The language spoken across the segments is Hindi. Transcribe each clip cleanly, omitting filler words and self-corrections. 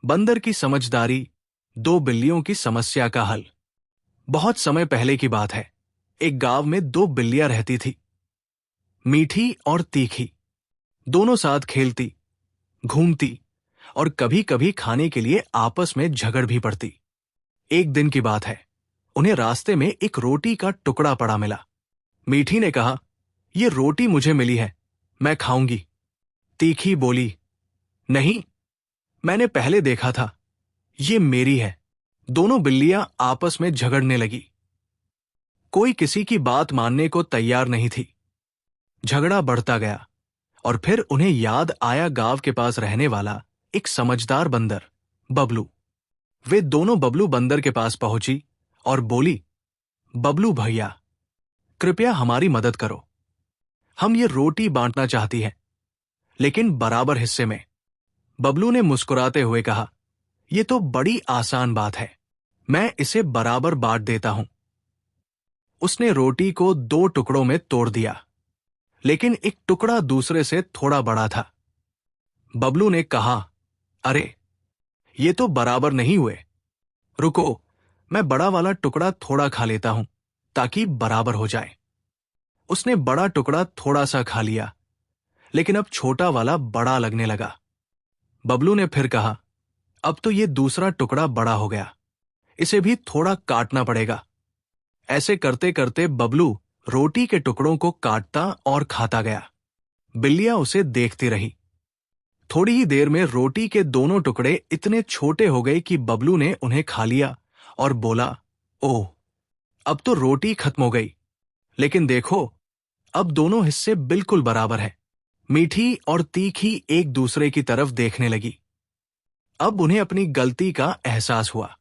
बंदर की समझदारी, दो बिल्लियों की समस्या का हल। बहुत समय पहले की बात है। एक गांव में दो बिल्लियां रहती थी, मीठी और तीखी। दोनों साथ खेलती, घूमती और कभी कभी खाने के लिए आपस में झगड़ भी पड़ती। एक दिन की बात है, उन्हें रास्ते में एक रोटी का टुकड़ा पड़ा मिला। मीठी ने कहा, "ये रोटी मुझे मिली है, मैं खाऊंगी।" तीखी बोली, "नहीं, मैंने पहले देखा था, ये मेरी है।" दोनों बिल्लियां आपस में झगड़ने लगी। कोई किसी की बात मानने को तैयार नहीं थी। झगड़ा बढ़ता गया और फिर उन्हें याद आया गांव के पास रहने वाला एक समझदार बंदर, बबलू। वे दोनों बबलू बंदर के पास पहुंची और बोली, "बबलू भैया, कृपया हमारी मदद करो। हम ये रोटी बांटना चाहती हैं, लेकिन बराबर हिस्से में।" बबलू ने मुस्कुराते हुए कहा, "ये तो बड़ी आसान बात है, मैं इसे बराबर बांट देता हूं।" उसने रोटी को दो टुकड़ों में तोड़ दिया, लेकिन एक टुकड़ा दूसरे से थोड़ा बड़ा था। बबलू ने कहा, "अरे, ये तो बराबर नहीं हुए। रुको, मैं बड़ा वाला टुकड़ा थोड़ा खा लेता हूं, ताकि बराबर हो जाए।" उसने बड़ा टुकड़ा थोड़ा सा खा लिया, लेकिन अब छोटा वाला बड़ा लगने लगा। बबलू ने फिर कहा, "अब तो ये दूसरा टुकड़ा बड़ा हो गया, इसे भी थोड़ा काटना पड़ेगा।" ऐसे करते करते बबलू रोटी के टुकड़ों को काटता और खाता गया। बिल्लियां उसे देखती रही। थोड़ी ही देर में रोटी के दोनों टुकड़े इतने छोटे हो गए कि बबलू ने उन्हें खा लिया और बोला, "ओह, अब तो रोटी खत्म हो गई, लेकिन देखो, अब दोनों हिस्से बिल्कुल बराबर हैं।" मीठी और तीखी एक दूसरे की तरफ देखने लगी। अब उन्हें अपनी गलती का एहसास हुआ।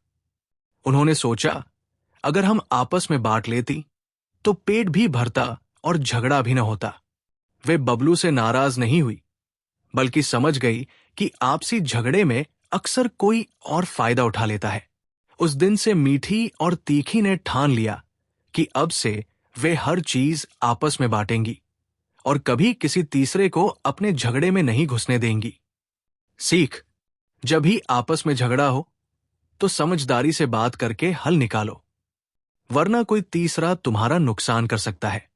उन्होंने सोचा, अगर हम आपस में बांट लेती तो पेट भी भरता और झगड़ा भी न होता। वे बबलू से नाराज नहीं हुई, बल्कि समझ गई कि आपसी झगड़े में अक्सर कोई और फायदा उठा लेता है। उस दिन से मीठी और तीखी ने ठान लिया कि अब से वे हर चीज आपस में बांटेंगी और कभी किसी तीसरे को अपने झगड़े में नहीं घुसने देंगी। सीख: जब भी आपस में झगड़ा हो तो समझदारी से बात करके हल निकालो, वरना कोई तीसरा तुम्हारा नुकसान कर सकता है।